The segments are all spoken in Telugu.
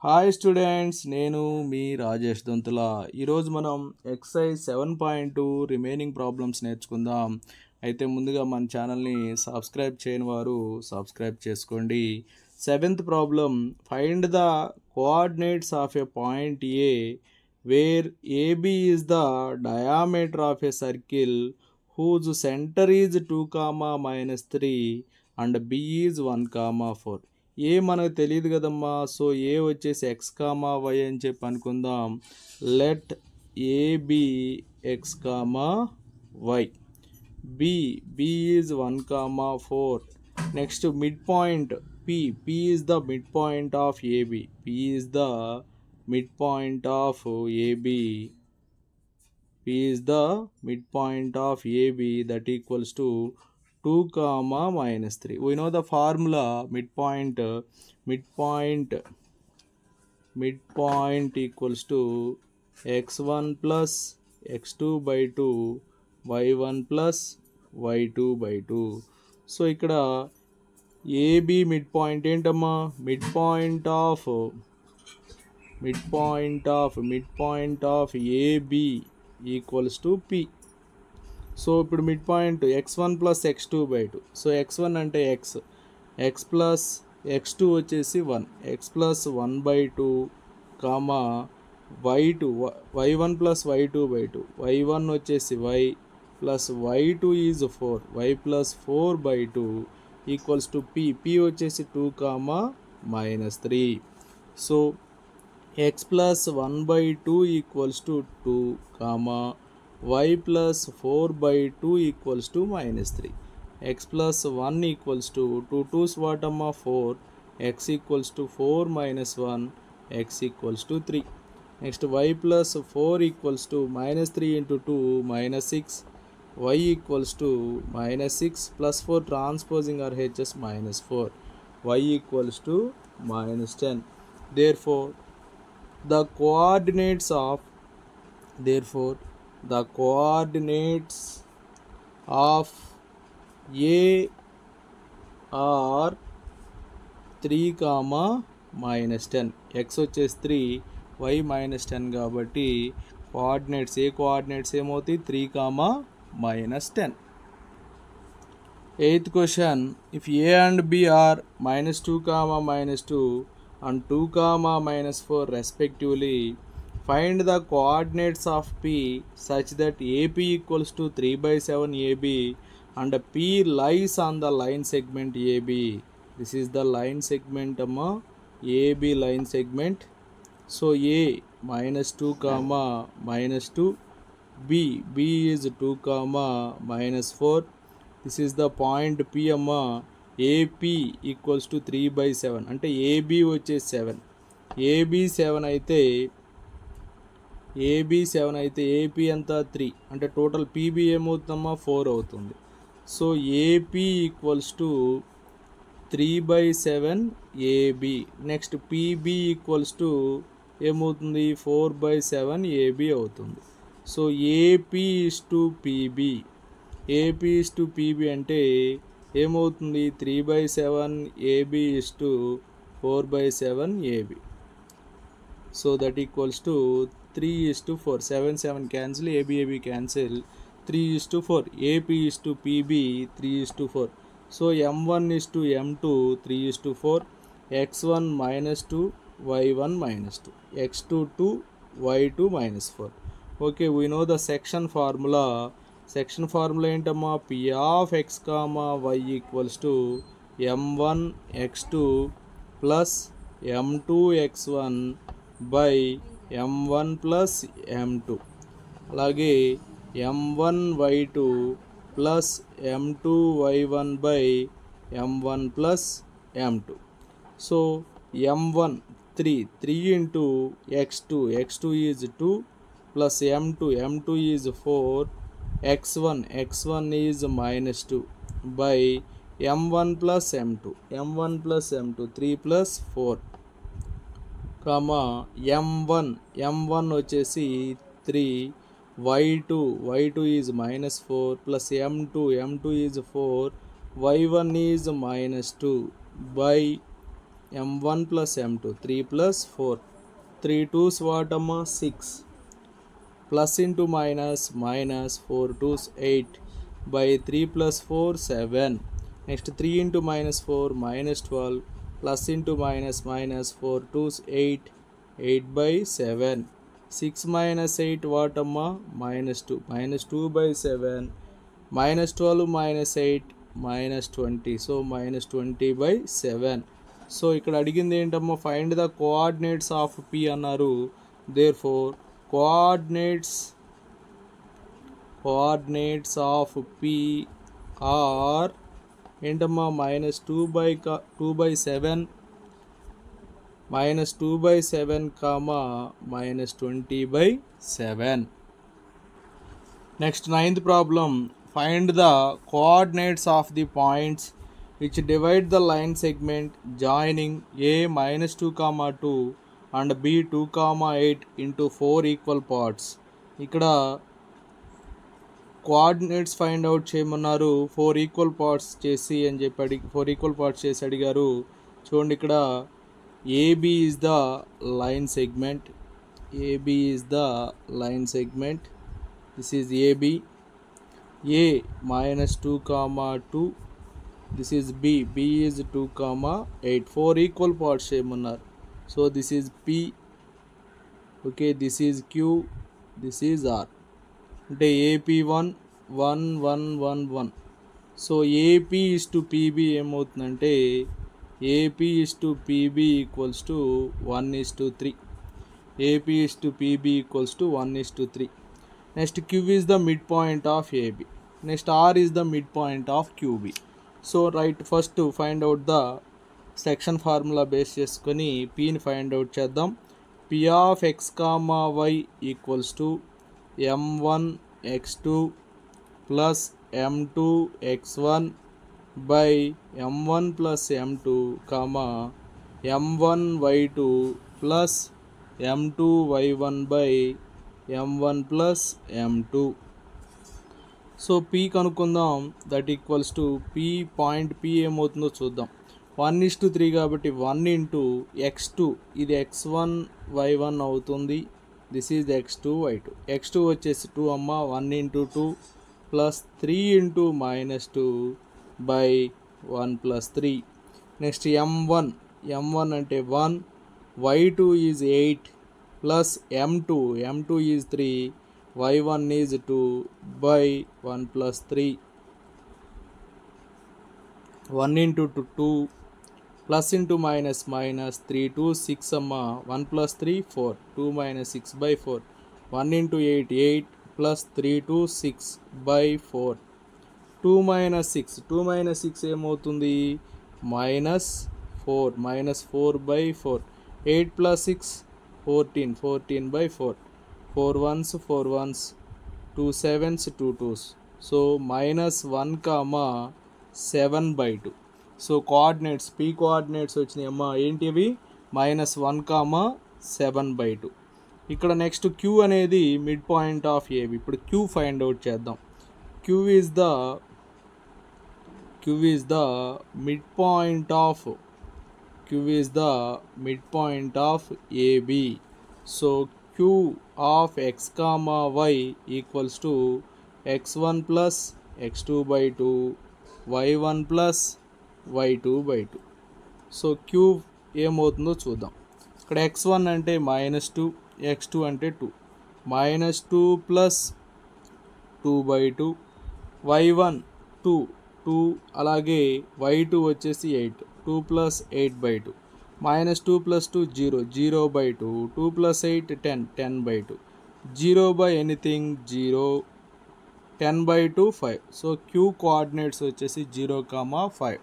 హాయ్ స్టూడెంట్స్, నేను మీ రాజేష్ దొంతుల. ఈరోజు మనం ఎక్సైజ్ 7.2 రిమైనింగ్ ప్రాబ్లమ్స్ నేర్చుకుందాం. అయితే ముందుగా మన ఛానల్ని సబ్స్క్రైబ్ చేయని వారు సబ్స్క్రైబ్ చేసుకోండి. 7th problem, find the coordinates of a point A where AB is the diameter of a circle whose center is 2, -3 and b is 1, 4. ఏ మనకు తెలియదు కదమ్మా. సో ఏ వచ్చేసి x, y అని చెప్పి అనుకుందాం. Let A be x, y. b is 1, 4. Next mid point p is the midpoint of ab. p is the midpoint of ab. P is the midpoint of AB, that equals to 2, -3. We know the formula. Midpoint equals to x1 plus x2 by 2 y1 plus y2 by 2. So ikkada AB midpoint ఏంటమ్మా? midpoint of AB equals to P. So ఇప్పుడు mid point x1 plus x2 by 2. So x1 అంటే x ప్లస్ x2 వచ్చేసి 1, x plus 1 by 2 comma y2 y1 plus y2 by 2, y1 వచ్చేసి y plus y2 is 4, y plus 4 by 2 equals to p వచ్చేసి 2, -3. So x plus 1 by 2 equals to 2, y plus 4 by 2 equals to -3. x plus 1 equals to 2 2's what amma 4, x equals to 4 minus 1, x equals to 3. Next y plus 4 equals to -3 into 2 -6, y equals to -6 plus 4 transposing RHS -4, y equals to -10. Therefore the coordinates of A are 3, -10. x వచ్చేసి 3, y -10 కాబట్టి కోఆర్డినేట్స్ ఏ కోఆర్డినేట్స్ ఏమవుతాయి? 3, -10. 8th question, if A and B are -2, -2 and 2, -4 respectively, find the coordinates of P such that AP equals to 3/7 AB and P lies on the line segment AB. This is the line segment amma, AB line segment. So A -2, -2, B is 2, -4. This is the point P amma. AP equals to 3/7 అంటే AB వచ్చేసి 7, AB 7 అయితే AP ఎంత 3 అంటే టోటల్ PB ఏమవుతుందమ్మా 4 అవుతుంది. So AP equals to 3/7 AB. Next PB equals to ఏమవుతుంది? 4/7 AB అవుతుంది. So AP is to PB అంటే ఏమవుతుంది? 3/7 AB is to 4/7 AB. So that equals to 3:4. 7 cancel, AB cancel. 3:4. AP is to PB 3:4. So M1 is to M2 3:4. X1 -2, Y1 -2, X2 2, Y2 -4. Okay, we know the section formula. Section formula ఏంటమ్మా? P of x, y equals to M1 x2 plus M2 x1 by M1 plus M2. అలాగే M1 y2 plus M2 y1 by M1 plus M2. So M1 3 into x2 is 2 plus M2 is 4, x1 is -2 by M1 plus M2 3 plus 4, M1 వచ్చేసి 3, y2 is -4 plus M2 is 4, y1 is -2 by m1 plus m2, 3 plus 4, 3 2s what amma 6, plus into minus, minus 4 2s 8 by 3 plus 4 7, next 3 into minus 4 minus 12, plus into minus, minus 4 2s 8, 8 by 7, 6 minus 8 what amma minus 2, minus 2 by 7, minus 12 minus 8 minus 20, so minus 20 by 7. సో ఇక్కడ అడిగింది ఏంటమ్మా, find the coordinates of P అన్నారు. Therefore coordinates of P are ఏంటమ్మా minus 2 by 7, minus 2 by 7 comma minus 20 by 7. Next, ninth problem, find the coordinates of the points which divide the line segment joining a minus 2 comma 2 and b 2 comma 8 into 4 equal parts. ఇక్కడ కోఆర్డినేట్స్ ఫైండ్ అవుట్ చేయమన్నారు, 4 ఈక్వల్ పార్ట్స్ చేసి అని చెప్పి 4 ఈక్వల్ పార్ట్స్ చేసి అడిగారు. చూడండి, ఇక్కడ AB is the line segment, AB is the line segment, this is AB, A minus 2 comma 2, this is b, b is 2 comma 8, 4 equal parts చేయమన్నారు. So this is p, okay, this is q, this is r. అంటే AP1 1 1 1 1. So AP is to PB ఏమవుతుందంటే AP is to PB equals to 1:3. AP is to PB equals to 1:3. Next, Q is the midpoint of AB. Next, R is the midpoint of QB. So right, first to find out the section formula base చేసుకొని Pని find out చేద్దాం. P of x comma y equals to m1 x2 plus m2 x1 by m1 plus m2 comma m1 y2 plus m2 y1 by m1 plus m2. So p కనుక్కుందాం, that equals to p point p ఏమవుతుందో చూద్దాం. 1:3 కాబట్టి 1 into x2, ఇది x1 y1 అవుతుంది, this is x2 y2. x2 వచ్చేసి 2 అమ్మ, 1 into 2 plus 3 into minus 2 by 1 plus 3. Next m1, m1 అంటే 1, y2 is 8 plus m2, m2 is 3, y1 is 2 by 1 plus 3. 1 into 2 plus into minus, minus 3 2 6 amma, 1 plus 3 4, 2 minus 6 by 4. 1 into 8 8 plus 3 2 6 by 4. 2 minus 6 ఏమవుతుంది minus 4, minus 4 by 4. 8 plus 6 14 by 4. 4 ones 4 ones, 2 sevens 2 2s. So minus 1 comma 7 by 2. So coordinates p coordinates వచ్చినాయి అమ్మా, ఏంటివి minus 1 comma 7 by 2. ఇక్కడ నెక్స్ట్ q అనేది మిడ్ పాయింట్ ఆఫ్ AB. ఇప్పుడు q ఫైండ్ అవుట్ చేద్దాం. q is the midpoint of AB. So q of x comma y equals to x1 plus x2 by 2 y1 plus y2 by 2. So q ఏమవుతుందో చూద్దాం. ఇక్కడ x1 అంటే -2, x2 అంటే 2, -2 plus 2 by 2, y1 2 అలాగే y2 వచ్చేసి 8, 2 plus 8 by 2, -2 plus 2 0 by 2, 2 plus 8 10 by 2, 0 by anything 0, 10 by 2 5. So q coordinates వచ్చేసి 0, 5.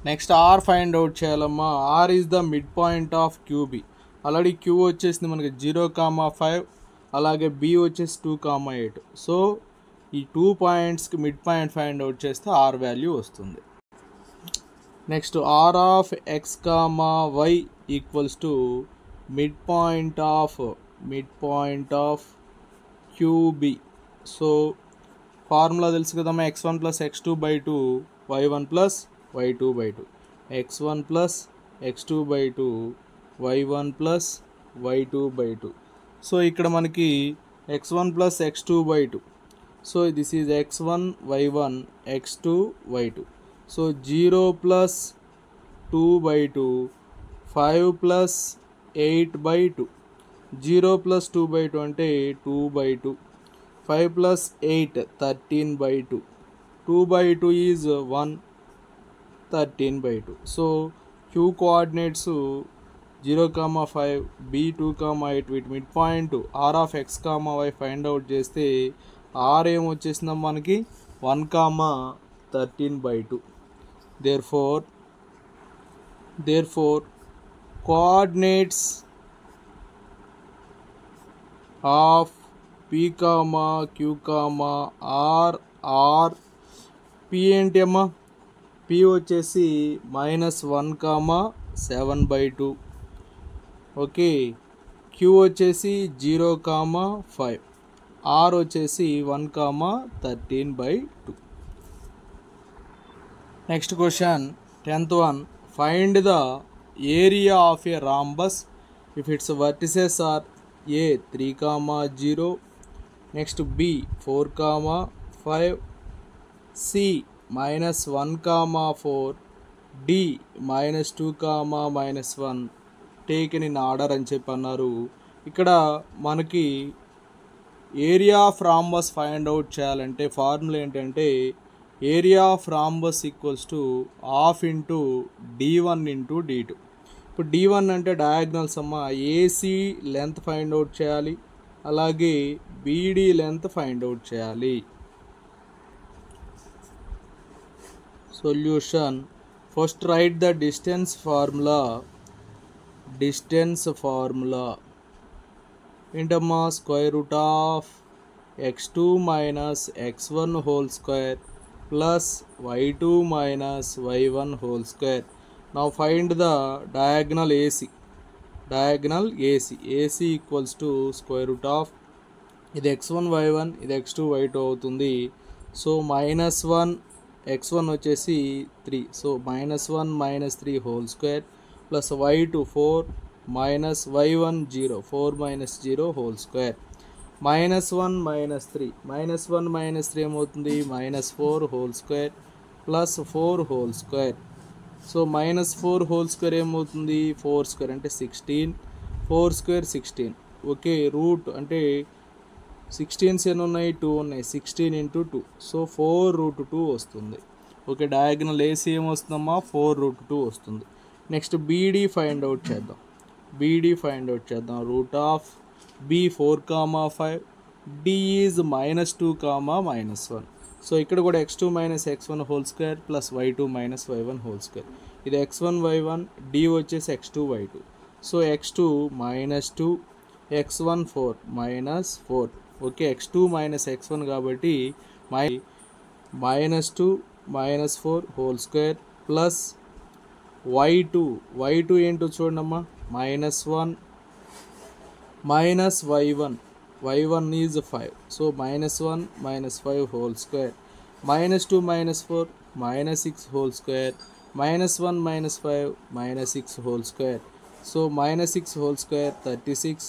నెక్స్ట్ r ఫైండ్ అవుట్ చేయాలమ్మా. r is the mid point of QB. Already q వచ్చేసింది మనకి 0, 5, అలాగే b వచ్చేసి 2, 8. సో ఈ 2 పాయింట్స్కి మిడ్ పాయింట్ ఫైండ్ అవుట్ చేస్తే r వాల్యూ వస్తుంది. Next r of x comma y equals to mid point of QB. So formula తెలుసు కదమ్మా, x1 plus x2 by 2 y1 plus y2 by 2, x1 plus x2 by 2 y1 plus y2 by 2. So ఇక్కడ మనకి x1 plus x2 by 2. So this is x1 y1 x2 y2. So 0 plus 2 by 2 5 plus 8 by 2. 0 plus 2 by 2 అంటే 2 by 2. 5 plus 8 13 by 2. 2 by 2 is 1, 13 by 2. So q coordinates 0, 5, b 2, 8 వీటి mid point r of x, y find out చేస్తే r ఏమొచ్చేసిందా మనకి 1, 13 by 2. therefore coordinates of p, q, r are p ఏంటి అమ్మా p వచ్చేసి -1, 7 by 2. ఓకే, q వచ్చేసి 0, 5, r వచ్చేసి 1, 13 by 2. Next question 10th one. Find the area of a rhombus if its vertices are a 3, 0, next b 4, 5, c -1, 4, d -2, -1 taken in order అని చెప్పి అన్నారు. ఇక్కడ మనకి area of rhombus find out చేయాలంటే ఫార్ములా ఏంటంటే area of rhombus equals to half into d1 into d2. ఇప్పుడు d1 అంటే డయాగ్నల్స్ అమ్మ, ఏసీ లెంత్ ఫైండ్ అవుట్ చేయాలి, అలాగే బీడీ లెంత్ ఫైండ్ అవుట్ చేయాలి. Solution, first write the distance formula. ఏంటమ్మా, square root of x2 minus x1 whole square plus y2 minus y1 whole square. Now find the diagonal AC. AC equals to square root of ఇది x1 y1 ఇది x2 y2 అవుతుంది. సో -1 x1 వచ్చేసి 3, so -1 - 3 whole square plus y2 4 minus y1 0, 4 minus 0 whole square. -1 - 3 ఏమవుతుంది, -4 whole square plus 4 whole square. So -4 whole square ఏమవుతుంది, 4 square అంటే 16, 4 square 16. ఓకే, రూట్ అంటే 16s ఎన్ని ఉన్నాయి, 2 ఉన్నాయి, 16 into 2, సో 4√2 వస్తుంది. ఓకే, డయాగ్నల్ ఏసీ ఏమొస్తుందమ్మా, 4√2 వస్తుంది. నెక్స్ట్ బీడీ ఫైండ్ అవుట్ చేద్దాం. Root of b 4, 5, d is -2, -1. So ఇక్కడ కూడా x2 - x1 whole square plus y2 - y1 whole square. ఇది x1 y1, d వచ్చేసి x2 y2. So x2 -2, x1 4 -4. Okay, x2 - x1 కాబట్టి -2 -4 హోల్ స్క్వేర్ ప్లస్ y2 ఏంటో చూడమ్మా, -1 minus y1 is 5, so -1 - 5 whole square, -2 - 4 -6 whole square, -1 - 5 -6 whole square. So -6 whole square 36,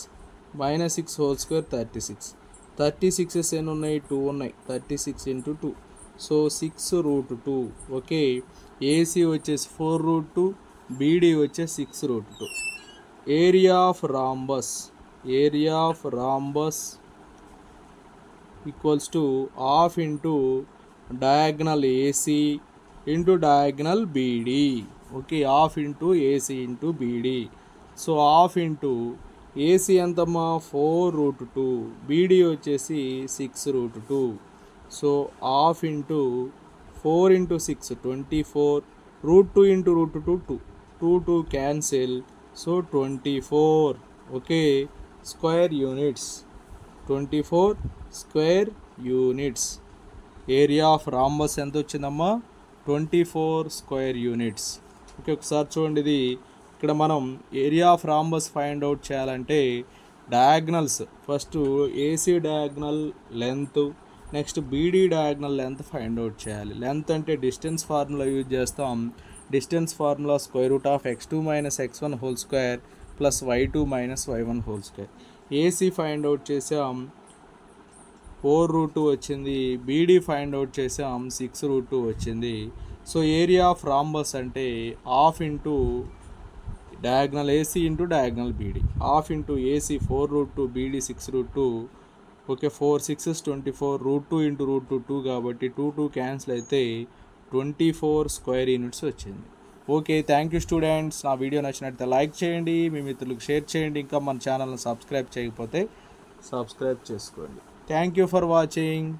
-6 whole square 36. 36s ఎన్ని ఉన్నాయి, 2 ఉన్నాయి, 36 into 2, సో 6√2. ఓకే, ఏసీ వచ్చేసి 4√2, బీడీ వచ్చేసి 6√2. Area of rhombus equals to half into diagonal AC into diagonal BD. Okay, half into AC into BD. So half into AC ఎంతమ్మా, 4√2, BD వచ్చేసి 6√2. So half into 4 into 6 24, √2 into √2 2 cancel, so 24. Okay, square units, 24 square units. Area of rhombus ఎంత వచ్చిందమ్మా, 24 స్క్వేర్ యూనిట్స్. ఓకే, ఒకసారి చూడండి, ఇది ఇక్కడ మనం area of rhombus find out చేయాలంటే diagonals, first AC diagonal length, next BD diagonal length find out చేయాలి. లెంత్ అంటే డిస్టెన్స్ ఫార్ములా యూజ్ చేస్తాం, distance formula square root of x2 minus x1 whole square plus y2 minus y1 whole square. AC find out చేసాం 4√2 వచ్చింది, బీడీ ఫైండ్ అవుట్ చేసాం 6√2 వచ్చింది. సో ఏరియా ఆఫ్ రాంబస్ అంటే half into diagonal AC into diagonal BD, half into AC 4√2 beedi 6√2. Okay, 4 6 24, √2 into √2 2 కాబట్టి 2 క్యాన్సిల్ అయితే 24 స్క్వేర్ యూనిట్స్ వచ్చింది. Okay, thank you students. నా వీడియో నచ్చినట్లయితే లైక్ చేయండి, మీ మిత్రులకు షేర్ చేయండి, ఇంకా మన ఛానల్ని సబ్స్క్రైబ్ చేయకపోతే సబ్స్క్రైబ్ చేసుకోండి. Thank you for watching.